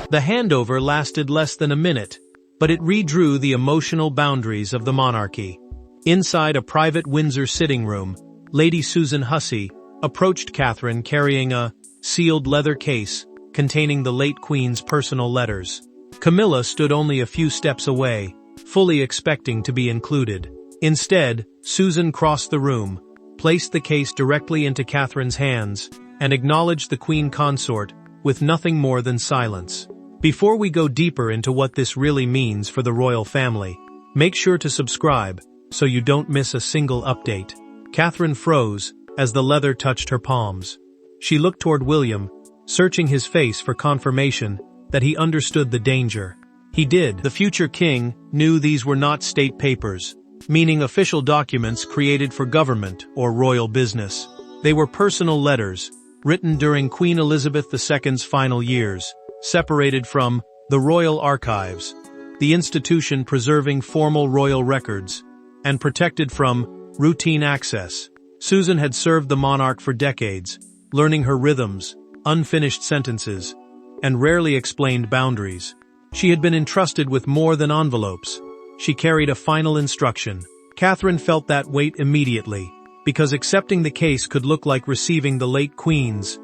The handover lasted less than a minute, but it redrew the emotional boundaries of the monarchy. Inside a private Windsor sitting room, Lady Susan Hussey approached Catherine carrying a sealed leather case containing the late Queen's personal letters. Camilla stood only a few steps away, fully expecting to be included. Instead, Susan crossed the room, placed the case directly into Catherine's hands, and acknowledged the Queen Consort with nothing more than silence. Before we go deeper into what this really means for the royal family, make sure to subscribe so you don't miss a single update. Catherine froze as the leather touched her palms. She looked toward William, searching his face for confirmation that he understood the danger. He did. The future king knew these were not state papers, meaning official documents created for government or royal business. They were personal letters, written during Queen Elizabeth II's final years, separated from the Royal Archives, the institution preserving formal royal records, and protected from routine access. Susan had served the monarch for decades, learning her rhythms, unfinished sentences, and rarely explained boundaries. She had been entrusted with more than envelopes. She carried a final instruction. Catherine felt that weight immediately, because accepting the case could look like receiving the late Queen's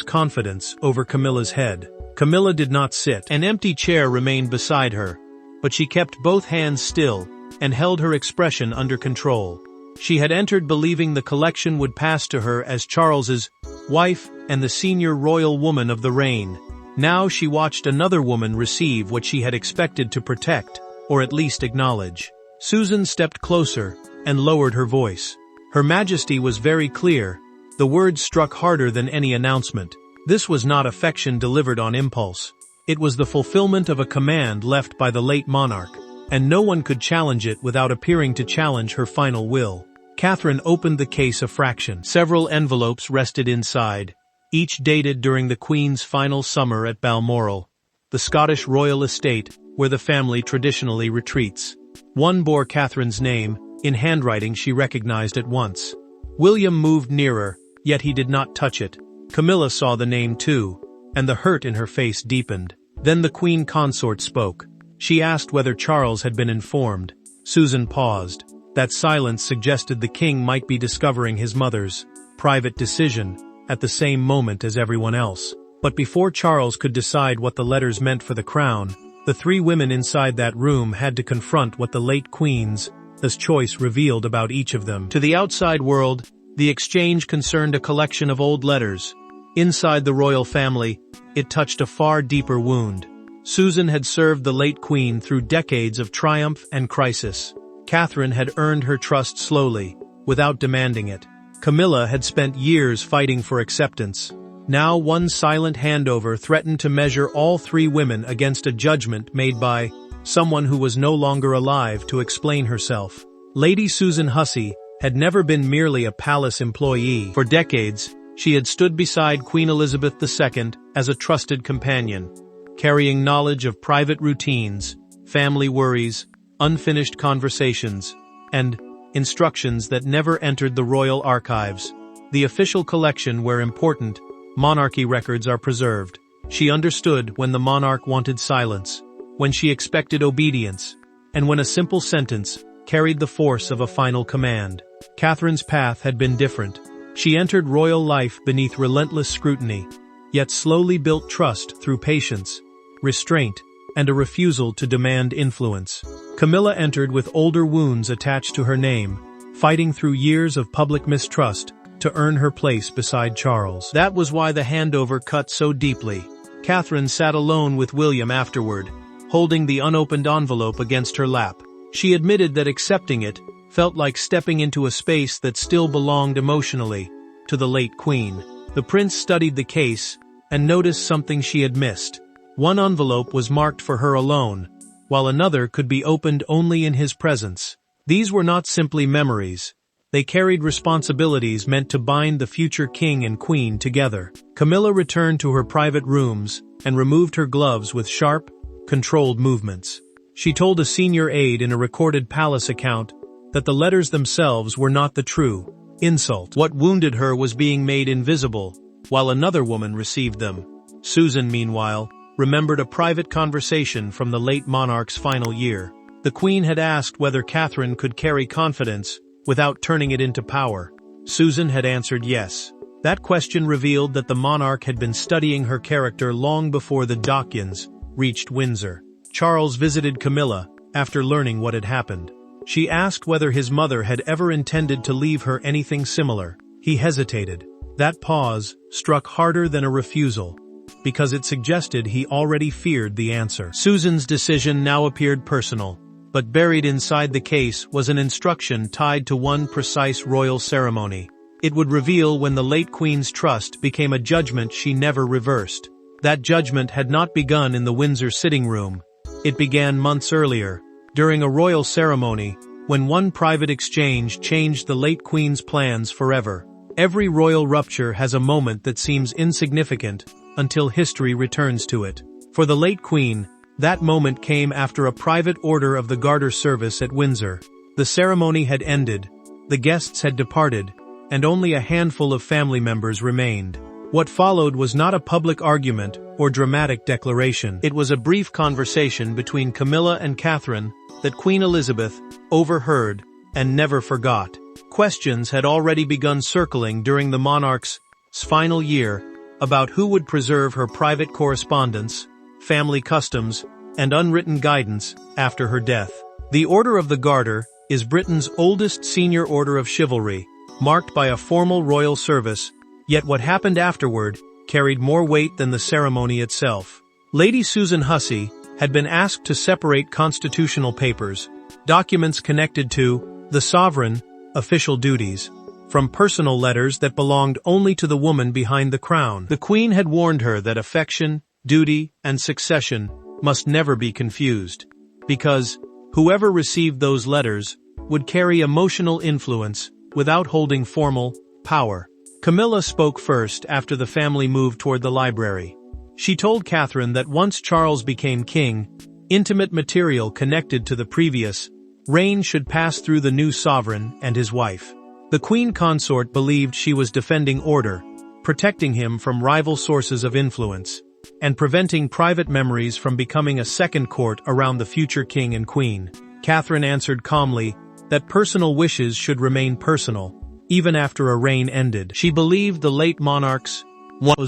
confidence over Camilla's head. Camilla did not sit. An empty chair remained beside her, but she kept both hands still and held her expression under control. She had entered believing the collection would pass to her as Charles's wife and the senior royal woman of the reign. Now she watched another woman receive what she had expected to protect, or at least acknowledge. Susan stepped closer and lowered her voice. Her Majesty was very clear. The words struck harder than any announcement. This was not affection delivered on impulse. It was the fulfillment of a command left by the late monarch, and no one could challenge it without appearing to challenge her final will. Catherine opened the case a fraction. Several envelopes rested inside, each dated during the Queen's final summer at Balmoral, the Scottish royal estate where the family traditionally retreats. One bore Catherine's name, in handwriting she recognized at once. William moved nearer, yet he did not touch it. Camilla saw the name too, and the hurt in her face deepened. Then the Queen Consort spoke. She asked whether Charles had been informed. Susan paused. That silence suggested the king might be discovering his mother's private decision at the same moment as everyone else. But before Charles could decide what the letters meant for the crown, the three women inside that room had to confront what the late Queen's choice revealed about each of them. To the outside world, the exchange concerned a collection of old letters. Inside the royal family, it touched a far deeper wound. Susan had served the late Queen through decades of triumph and crisis. Catherine had earned her trust slowly, without demanding it. Camilla had spent years fighting for acceptance. Now one silent handover threatened to measure all three women against a judgment made by someone who was no longer alive to explain herself. Lady Susan Hussey had never been merely a palace employee. For decades, she had stood beside Queen Elizabeth II as a trusted companion, carrying knowledge of private routines, family worries, unfinished conversations, and instructions that never entered the royal archives, the official collection where important monarchy records are preserved. She understood when the monarch wanted silence, when she expected obedience, and when a simple sentence carried the force of a final command. Catherine's path had been different. She entered royal life beneath relentless scrutiny, yet slowly built trust through patience, restraint, and a refusal to demand influence. Camilla entered with older wounds attached to her name, fighting through years of public mistrust to earn her place beside Charles. That was why the handover cut so deeply. Catherine sat alone with William afterward, holding the unopened envelope against her lap. She admitted that accepting it felt like stepping into a space that still belonged emotionally to the late Queen. The prince studied the case and noticed something she had missed. One envelope was marked for her alone, while another could be opened only in his presence. These were not simply memories. They carried responsibilities meant to bind the future king and queen together. Camilla returned to her private rooms and removed her gloves with sharp, controlled movements. She told a senior aide in a recorded palace account that the letters themselves were not the true insult. What wounded her was being made invisible, while another woman received them. Susan, meanwhile, remembered a private conversation from the late monarch's final year. The Queen had asked whether Catherine could carry confidence without turning it into power. Susan had answered yes. That question revealed that the monarch had been studying her character long before the Dockyns reached Windsor. Charles visited Camilla after learning what had happened. She asked whether his mother had ever intended to leave her anything similar. He hesitated. That pause struck harder than a refusal, because it suggested he already feared the answer. Susan's decision now appeared personal, but buried inside the case was an instruction tied to one precise royal ceremony. It would reveal when the late Queen's trust became a judgment she never reversed. That judgment had not begun in the Windsor sitting room. It began months earlier, during a royal ceremony, when one private exchange changed the late Queen's plans forever. Every royal rupture has a moment that seems insignificant until history returns to it. For the late Queen, that moment came after a private order of the Garter service at Windsor. The ceremony had ended, the guests had departed, and only a handful of family members remained. What followed was not a public argument or dramatic declaration. It was a brief conversation between Camilla and Catherine that Queen Elizabeth overheard and never forgot. Questions had already begun circling during the monarch's final year about who would preserve her private correspondence, family customs, and unwritten guidance after her death. The Order of the Garter is Britain's oldest senior order of chivalry, marked by a formal royal service, yet what happened afterward carried more weight than the ceremony itself. Lady Susan Hussey had been asked to separate constitutional papers, documents connected to the sovereign, official duties, from personal letters that belonged only to the woman behind the crown. The Queen had warned her that affection, duty, and succession must never be confused, because whoever received those letters would carry emotional influence without holding formal power. Camilla spoke first after the family moved toward the library. She told Catherine that once Charles became king, intimate material connected to the previous reign should pass through the new sovereign and his wife. The Queen Consort believed she was defending order, protecting him from rival sources of influence, and preventing private memories from becoming a second court around the future king and queen. Catherine answered calmly that personal wishes should remain personal, even after a reign ended. She believed the late monarch's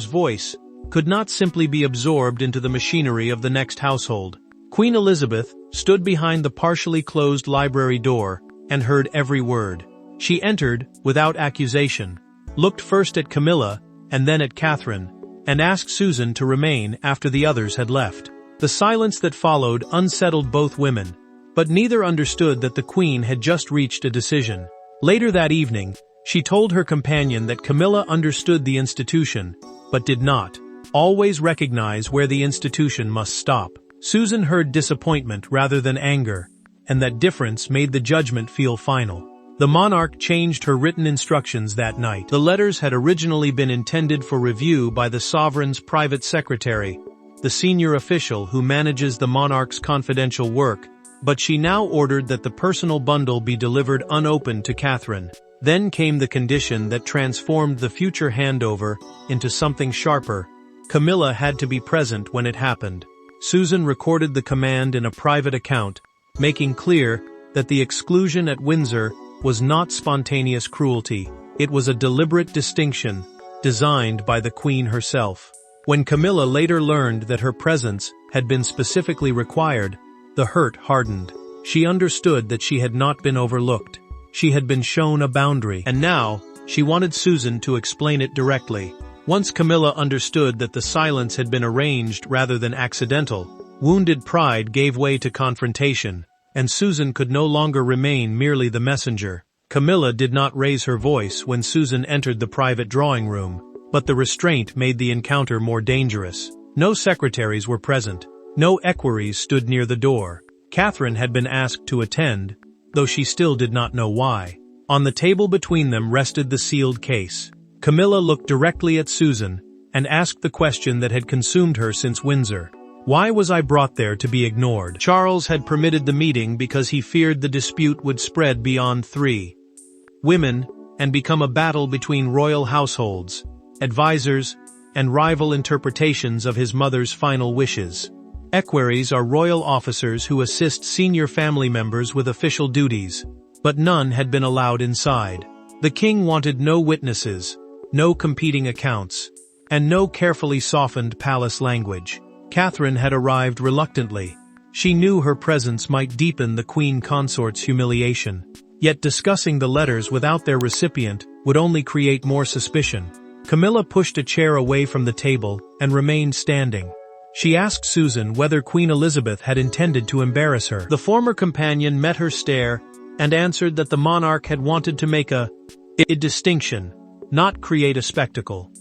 voice could not simply be absorbed into the machinery of the next household. Queen Elizabeth stood behind the partially closed library door and heard every word. She entered without accusation, looked first at Camilla and then at Catherine, and asked Susan to remain after the others had left. The silence that followed unsettled both women, but neither understood that the Queen had just reached a decision. Later that evening, she told her companion that Camilla understood the institution, but did not always recognize where the institution must stop. Susan heard disappointment rather than anger, and that difference made the judgment feel final. The monarch changed her written instructions that night. The letters had originally been intended for review by the sovereign's private secretary, the senior official who manages the monarch's confidential work, but she now ordered that the personal bundle be delivered unopened to Catherine. Then came the condition that transformed the future handover into something sharper. Camilla had to be present when it happened. Susan recorded the command in a private account, making clear that the exclusion at Windsor was not spontaneous cruelty. It was a deliberate distinction, designed by the Queen herself. When Camilla later learned that her presence had been specifically required, the hurt hardened. She understood that she had not been overlooked. She had been shown a boundary, and now she wanted Susan to explain it directly. Once Camilla understood that the silence had been arranged rather than accidental, wounded pride gave way to confrontation, and Susan could no longer remain merely the messenger. Camilla did not raise her voice when Susan entered the private drawing room, but the restraint made the encounter more dangerous. No secretaries were present. No equerries stood near the door. Catherine had been asked to attend, though she still did not know why. On the table between them rested the sealed case. Camilla looked directly at Susan and asked the question that had consumed her since Windsor. Why was I brought there to be ignored? Charles had permitted the meeting because he feared the dispute would spread beyond 3 women and become a battle between royal households, advisors, and rival interpretations of his mother's final wishes. Equerries are royal officers who assist senior family members with official duties, but none had been allowed inside. The king wanted no witnesses, no competing accounts, and no carefully softened palace language. Catherine had arrived reluctantly. She knew her presence might deepen the Queen Consort's humiliation. Yet discussing the letters without their recipient would only create more suspicion. Camilla pushed a chair away from the table and remained standing. She asked Susan whether Queen Elizabeth had intended to embarrass her. The former companion met her stare and answered that the monarch had wanted to make a distinction, not create a spectacle.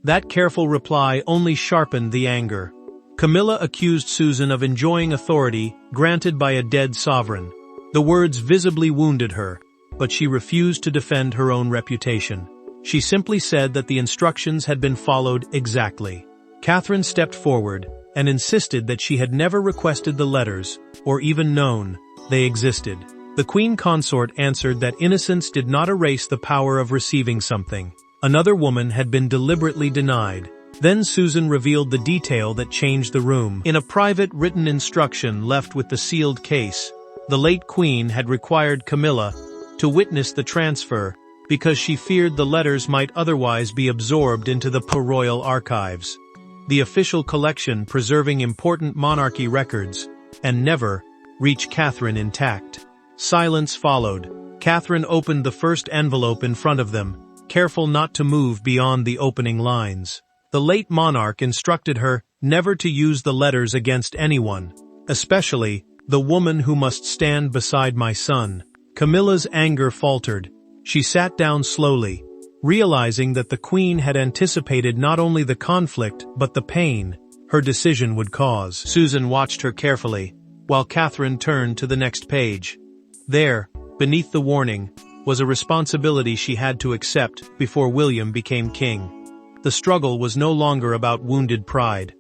That careful reply only sharpened the anger. Camilla accused Susan of enjoying authority granted by a dead sovereign. The words visibly wounded her, but she refused to defend her own reputation. She simply said that the instructions had been followed exactly. Catherine stepped forward and insisted that she had never requested the letters, or even known they existed. The Queen Consort answered that innocence did not erase the power of receiving something. Another woman had been deliberately denied. Then Susan revealed the detail that changed the room. In a private written instruction left with the sealed case, the late Queen had required Camilla to witness the transfer because she feared the letters might otherwise be absorbed into the royal archives, the official collection preserving important monarchy records, and never reach Catherine intact. Silence followed. Catherine opened the first envelope in front of them, careful not to move beyond the opening lines. The late monarch instructed her never to use the letters against anyone, especially the woman who must stand beside my son. Camilla's anger faltered. She sat down slowly, realizing that the Queen had anticipated not only the conflict but the pain her decision would cause. Susan watched her carefully, while Catherine turned to the next page. There, beneath the warning, was a responsibility she had to accept before William became king. The struggle was no longer about wounded pride.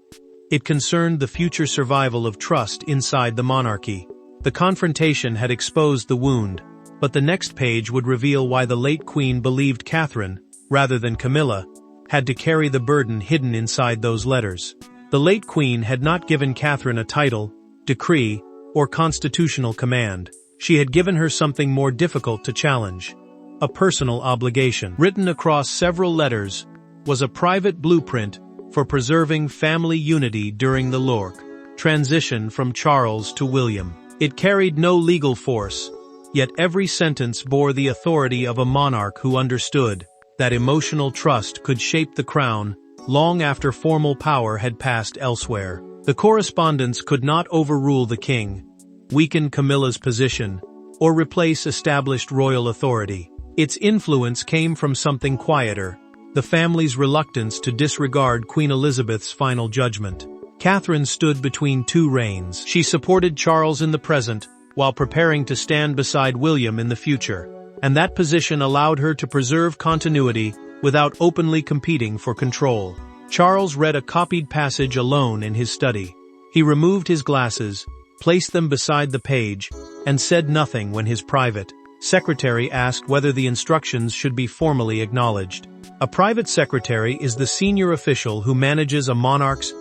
It concerned the future survival of trust inside the monarchy. The confrontation had exposed the wound, but the next page would reveal why the late Queen believed Catherine, rather than Camilla, had to carry the burden hidden inside those letters. The late Queen had not given Catherine a title, decree, or constitutional command. She had given her something more difficult to challenge. A personal obligation. Written across several letters was a private blueprint for preserving family unity during the transition from Charles to William. It carried no legal force, yet every sentence bore the authority of a monarch who understood that emotional trust could shape the crown long after formal power had passed elsewhere. The correspondence could not overrule the king, weaken Camilla's position, or replace established royal authority. Its influence came from something quieter, the family's reluctance to disregard Queen Elizabeth's final judgment. Catherine stood between two reigns. She supported Charles in the present, while preparing to stand beside William in the future, and that position allowed her to preserve continuity without openly competing for control. Charles read a copied passage alone in his study. He removed his glasses, placed them beside the page, and said nothing when his private secretary asked whether the instructions should be formally acknowledged. A private secretary is the senior official who manages a monarch's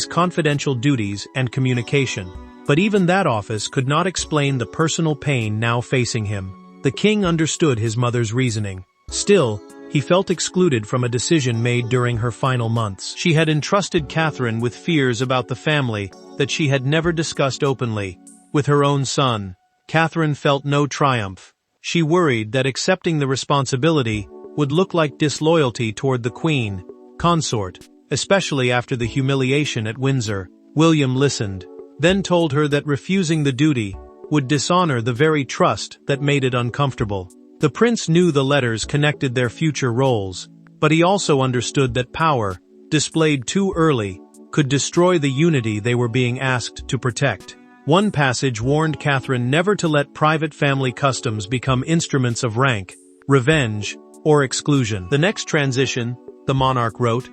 confidential duties and communication. But even that office could not explain the personal pain now facing him. The king understood his mother's reasoning. Still, he felt excluded from a decision made during her final months. She had entrusted Catherine with fears about the family that she had never discussed openly. With her own son, Catherine felt no triumph. She worried that accepting the responsibility would look like disloyalty toward the Queen Consort, especially after the humiliation at Windsor. William listened, then told her that refusing the duty would dishonor the very trust that made it uncomfortable. The prince knew the letters connected their future roles, but he also understood that power, displayed too early, could destroy the unity they were being asked to protect. One passage warned Catherine never to let private family customs become instruments of rank, revenge, or exclusion. The next transition, the monarch wrote,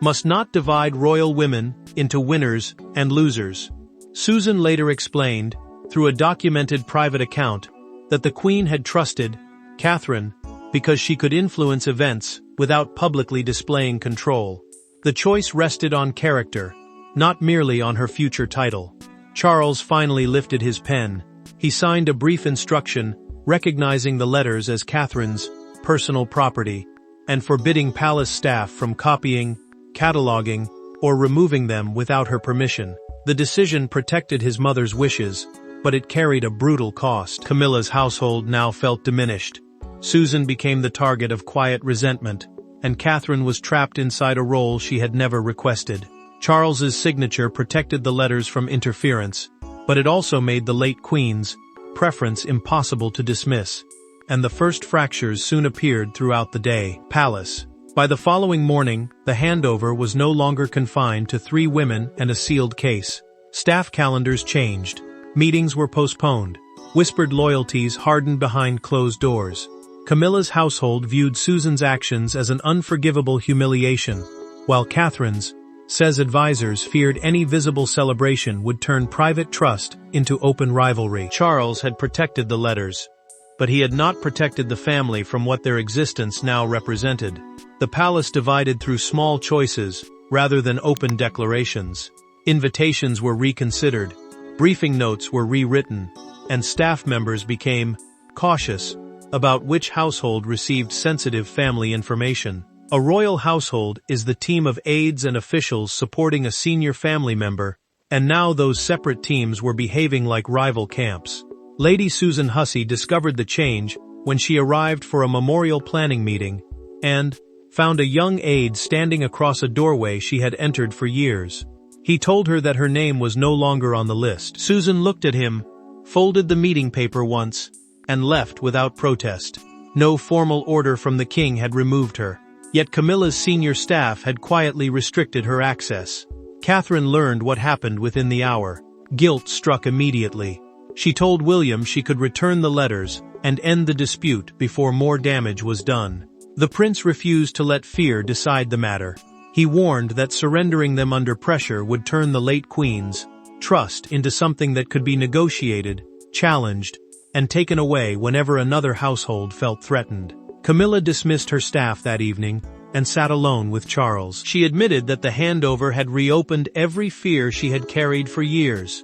must not divide royal women into winners and losers. Susan later explained, through a documented private account, that the Queen had trusted Catherine because she could influence events without publicly displaying control. The choice rested on character, not merely on her future title. Charles finally lifted his pen. He signed a brief instruction, recognizing the letters as Catherine's personal property, and forbidding palace staff from copying, cataloging, or removing them without her permission. The decision protected his mother's wishes, but it carried a brutal cost. Camilla's household now felt diminished. Susan became the target of quiet resentment, and Catherine was trapped inside a role she had never requested. Charles's signature protected the letters from interference, but it also made the late Queen's preference impossible to dismiss, and the first fractures soon appeared throughout the day. Palace. By the following morning, the handover was no longer confined to 3 women and a sealed case. Staff calendars changed. Meetings were postponed. Whispered loyalties hardened behind closed doors. Camilla's household viewed Susan's actions as an unforgivable humiliation, while Catherine's, says advisors, feared any visible celebration would turn private trust into open rivalry. Charles had protected the letters, but he had not protected the family from what their existence now represented. The palace divided through small choices rather than open declarations. Invitations were reconsidered, briefing notes were rewritten, and staff members became cautious about which household received sensitive family information. A royal household is the team of aides and officials supporting a senior family member, and now those separate teams were behaving like rival camps. Lady Susan Hussey discovered the change when she arrived for a memorial planning meeting, and found a young aide standing across a doorway she had entered for years. He told her that her name was no longer on the list. Susan looked at him, folded the meeting paper once, and left without protest. No formal order from the king had removed her. Yet Camilla's senior staff had quietly restricted her access. Catherine learned what happened within the hour. Guilt struck immediately. She told William she could return the letters and end the dispute before more damage was done. The prince refused to let fear decide the matter. He warned that surrendering them under pressure would turn the late Queen's trust into something that could be negotiated, challenged, and taken away whenever another household felt threatened. Camilla dismissed her staff that evening and sat alone with Charles. She admitted that the handover had reopened every fear she had carried for years,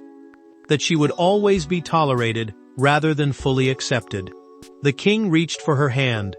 that she would always be tolerated rather than fully accepted. The king reached for her hand,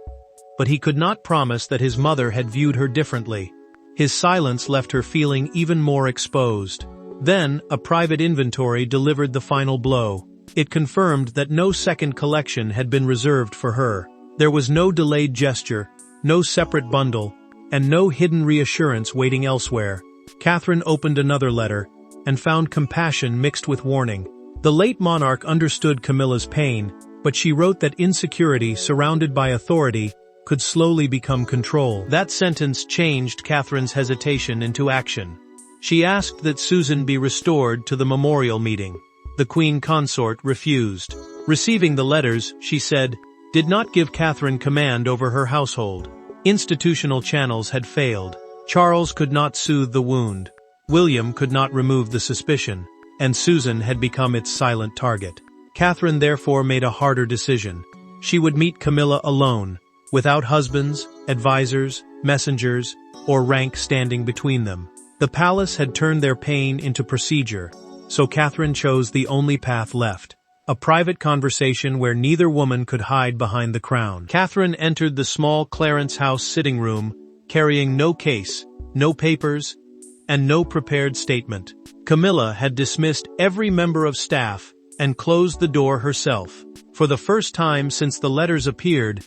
but he could not promise that his mother had viewed her differently. His silence left her feeling even more exposed. Then, a private inventory delivered the final blow. It confirmed that no second collection had been reserved for her. There was no delayed gesture, no separate bundle, and no hidden reassurance waiting elsewhere. Catherine opened another letter and found compassion mixed with warning. The late monarch understood Camilla's pain, but she wrote that insecurity surrounded by authority could slowly become control. That sentence changed Catherine's hesitation into action. She asked that Susan be restored to the memorial meeting. The Queen Consort refused. Receiving the letters, she said, did not give Catherine command over her household. Institutional channels had failed. Charles could not soothe the wound. William could not remove the suspicion, and Susan had become its silent target. Catherine therefore made a harder decision. She would meet Camilla alone, without husbands, advisors, messengers, or rank standing between them. The palace had turned their pain into procedure, so Catherine chose the only path left. A private conversation where neither woman could hide behind the crown. Catherine entered the small Clarence House sitting room, carrying no case, no papers, and no prepared statement. Camilla had dismissed every member of staff and closed the door herself. For the first time since the letters appeared,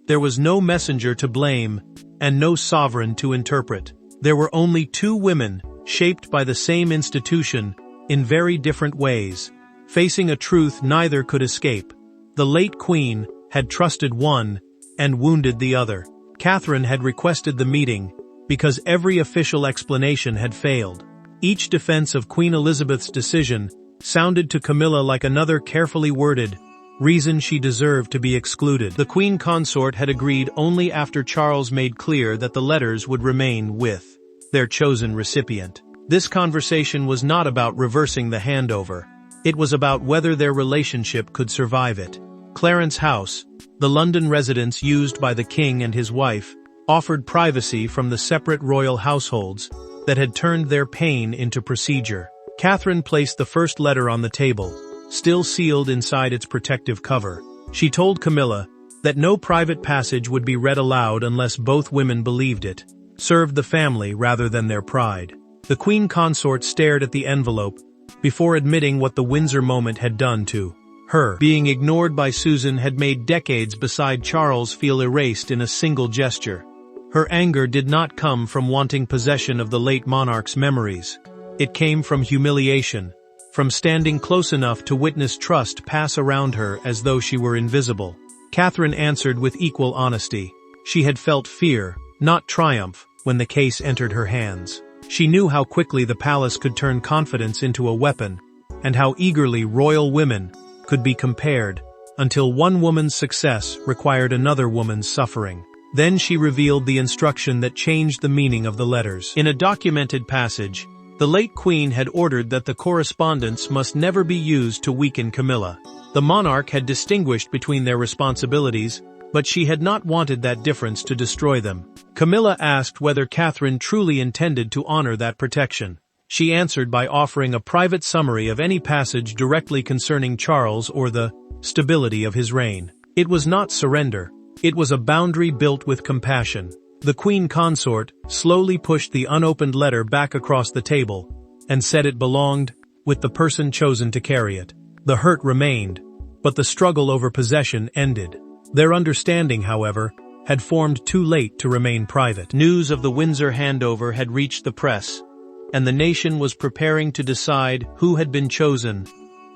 there was no messenger to blame and no sovereign to interpret. There were only 2 women, shaped by the same institution, in very different ways, facing a truth neither could escape. The late Queen had trusted one and wounded the other. Catherine had requested the meeting because every official explanation had failed. Each defense of Queen Elizabeth's decision sounded to Camilla like another carefully worded reason she deserved to be excluded. The Queen Consort had agreed only after Charles made clear that the letters would remain with their chosen recipient. This conversation was not about reversing the handover. It was about whether their relationship could survive it. Clarence House, the London residence used by the king and his wife, offered privacy from the separate royal households that had turned their pain into procedure. Catherine placed the first letter on the table, still sealed inside its protective cover. She told Camilla that no private passage would be read aloud unless both women believed it, served the family rather than their pride. The Queen Consort stared at the envelope before admitting what the Windsor moment had done to her. Being ignored by Susan had made decades beside Charles feel erased in a single gesture. Her anger did not come from wanting possession of the late monarch's memories. It came from humiliation, from standing close enough to witness trust pass around her as though she were invisible. Catherine answered with equal honesty. She had felt fear, not triumph, when the case entered her hands. She knew how quickly the palace could turn confidence into a weapon, and how eagerly royal women could be compared, until one woman's success required another woman's suffering. Then she revealed the instruction that changed the meaning of the letters. In a documented passage, the late queen had ordered that the correspondence must never be used to weaken Camilla. The monarch had distinguished between their responsibilities, but she had not wanted that difference to destroy them. Camilla asked whether Catherine truly intended to honor that protection. She answered by offering a private summary of any passage directly concerning Charles or the stability of his reign. It was not surrender. It was a boundary built with compassion. The Queen Consort slowly pushed the unopened letter back across the table and said it belonged with the person chosen to carry it. The hurt remained, but the struggle over possession ended. Their understanding, however, had formed too late to remain private. News of the Windsor handover had reached the press, and the nation was preparing to decide who had been chosen,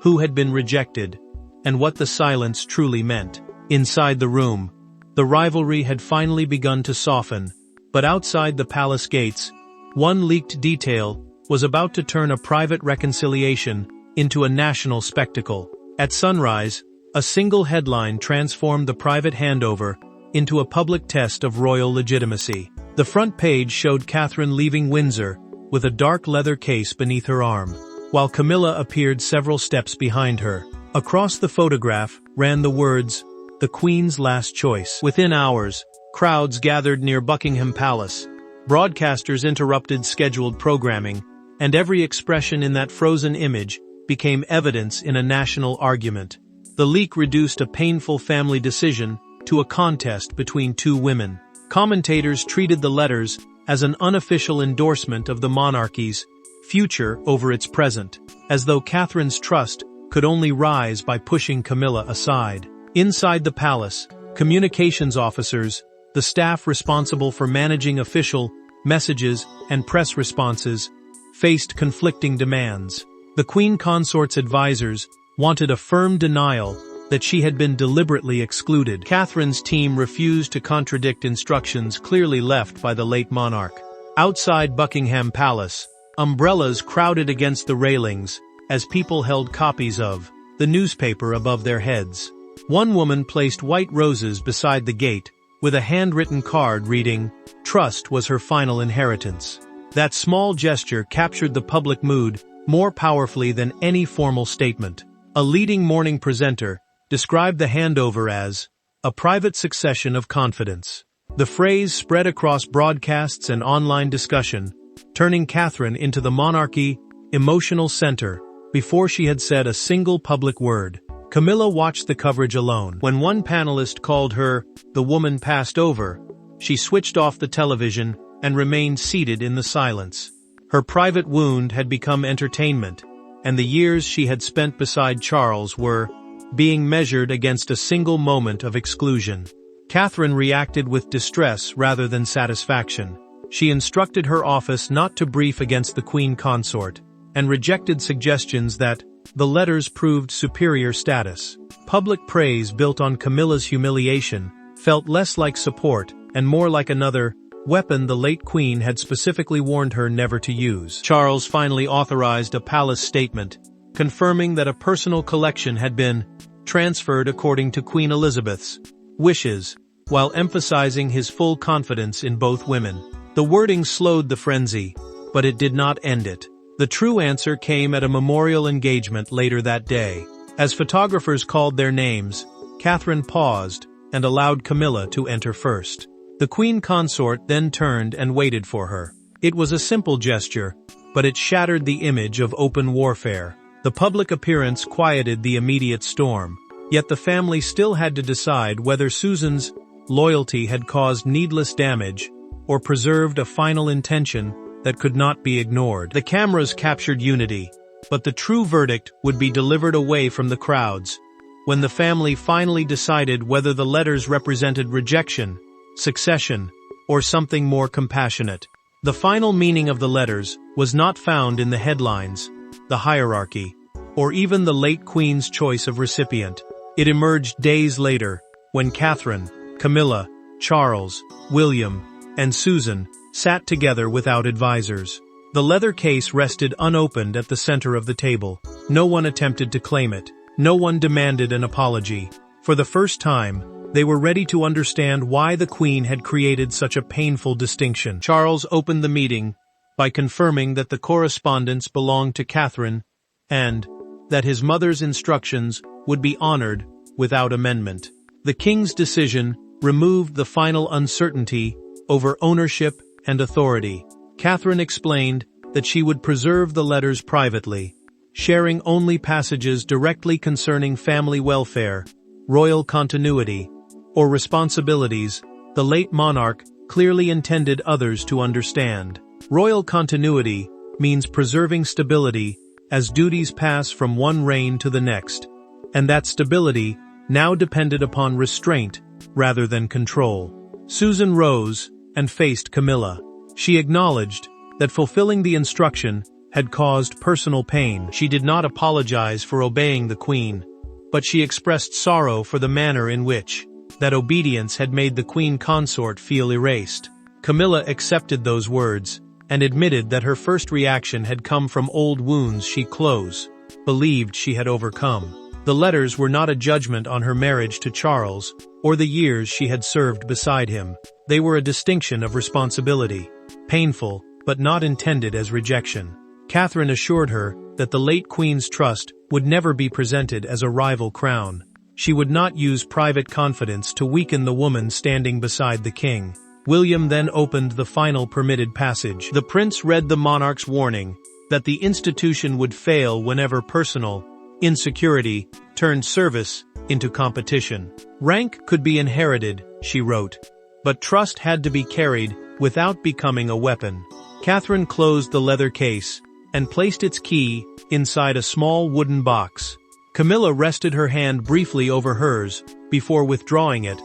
who had been rejected, and what the silence truly meant. Inside the room, the rivalry had finally begun to soften, but outside the palace gates, one leaked detail was about to turn a private reconciliation into a national spectacle. At sunrise, a single headline transformed the private handover into a public test of royal legitimacy. The front page showed Catherine leaving Windsor with a dark leather case beneath her arm, while Camilla appeared several steps behind her. Across the photograph ran the words, "The Queen's last choice." Within hours, crowds gathered near Buckingham Palace. Broadcasters interrupted scheduled programming, and every expression in that frozen image became evidence in a national argument. The leak reduced a painful family decision to a contest between two women. Commentators treated the letters as an unofficial endorsement of the monarchy's future over its present, as though Catherine's trust could only rise by pushing Camilla aside. Inside the palace, communications officers, the staff responsible for managing official messages and press responses, faced conflicting demands. The Queen Consort's advisors wanted a firm denial that she had been deliberately excluded. Catherine's team refused to contradict instructions clearly left by the late monarch. Outside Buckingham Palace, umbrellas crowded against the railings as people held copies of the newspaper above their heads. One woman placed white roses beside the gate with a handwritten card reading, "Trust was her final inheritance." That small gesture captured the public mood more powerfully than any formal statement. A leading morning presenter described the handover as a private succession of confidence. The phrase spread across broadcasts and online discussion, turning Catherine into the monarchy's emotional center before she had said a single public word. Camilla watched the coverage alone. When one panelist called her the woman passed over, she switched off the television and remained seated in the silence. Her private wound had become entertainment, and the years she had spent beside Charles were being measured against a single moment of exclusion. Catherine reacted with distress rather than satisfaction. She instructed her office not to brief against the Queen Consort, and rejected suggestions that the letters proved superior status. Public praise built on Camilla's humiliation felt less like support and more like another weapon the late queen had specifically warned her never to use. Charles finally authorized a palace statement, confirming that a personal collection had been transferred according to Queen Elizabeth's wishes, while emphasizing his full confidence in both women. The wording slowed the frenzy, but it did not end it. The true answer came at a memorial engagement later that day. As photographers called their names, Catherine paused and allowed Camilla to enter first. The Queen Consort then turned and waited for her. It was a simple gesture, but it shattered the image of open warfare. The public appearance quieted the immediate storm, yet the family still had to decide whether Susan's loyalty had caused needless damage or preserved a final intention that could not be ignored. The cameras captured unity, but the true verdict would be delivered away from the crowds, when the family finally decided whether the letters represented rejection, succession, or something more compassionate. The final meaning of the letters was not found in the headlines, the hierarchy, or even the late Queen's choice of recipient. It emerged days later, when Catherine, Camilla, Charles, William, and Susan sat together without advisors. The leather case rested unopened at the center of the table. No one attempted to claim it. No one demanded an apology. For the first time, they were ready to understand why the Queen had created such a painful distinction. Charles opened the meeting by confirming that the correspondence belonged to Catherine and that his mother's instructions would be honored without amendment. The King's decision removed the final uncertainty over ownership and authority. Catherine explained that she would preserve the letters privately, sharing only passages directly concerning family welfare, royal continuity, or responsibilities the late monarch clearly intended others to understand. Royal continuity means preserving stability as duties pass from one reign to the next, and that stability now depended upon restraint rather than control. Susan rose and faced Camilla. She acknowledged that fulfilling the instruction had caused personal pain. She did not apologize for obeying the Queen, but she expressed sorrow for the manner in which that obedience had made the Queen Consort feel erased. Camilla accepted those words and admitted that her first reaction had come from old wounds she believed she had overcome. The letters were not a judgment on her marriage to Charles or the years she had served beside him. They were a distinction of responsibility, painful but not intended as rejection. Catherine assured her that the late Queen's trust would never be presented as a rival crown. She would not use private confidence to weaken the woman standing beside the king. William then opened the final permitted passage. The prince read the monarch's warning that the institution would fail whenever personal insecurity turned service into competition. Rank could be inherited, she wrote, but trust had to be carried without becoming a weapon. Catherine closed the leather case and placed its key inside a small wooden box. Camilla rested her hand briefly over hers before withdrawing it,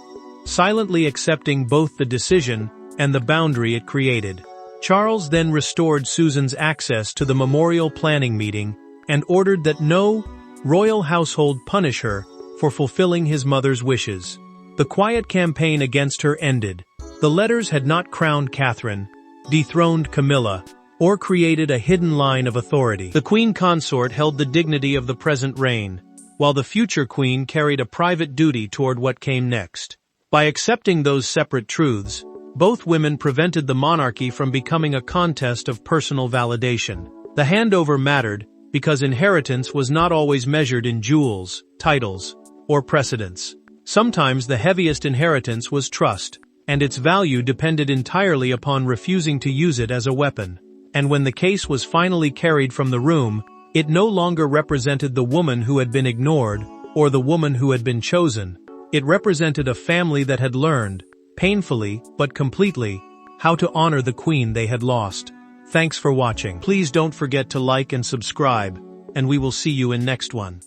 silently accepting both the decision and the boundary it created. Charles then restored Susan's access to the memorial planning meeting and ordered that no royal household punish her for fulfilling his mother's wishes. The quiet campaign against her ended. The letters had not crowned Catherine, dethroned Camilla, or created a hidden line of authority. The Queen Consort held the dignity of the present reign, while the future queen carried a private duty toward what came next. By accepting those separate truths, both women prevented the monarchy from becoming a contest of personal validation. The handover mattered because inheritance was not always measured in jewels, titles, or precedence. Sometimes the heaviest inheritance was trust, and its value depended entirely upon refusing to use it as a weapon. And when the case was finally carried from the room, it no longer represented the woman who had been ignored or the woman who had been chosen. It represented a family that had learned, painfully but completely, how to honor the queen they had lost. Thanks for watching. Please don't forget to like and subscribe, and we will see you in next one.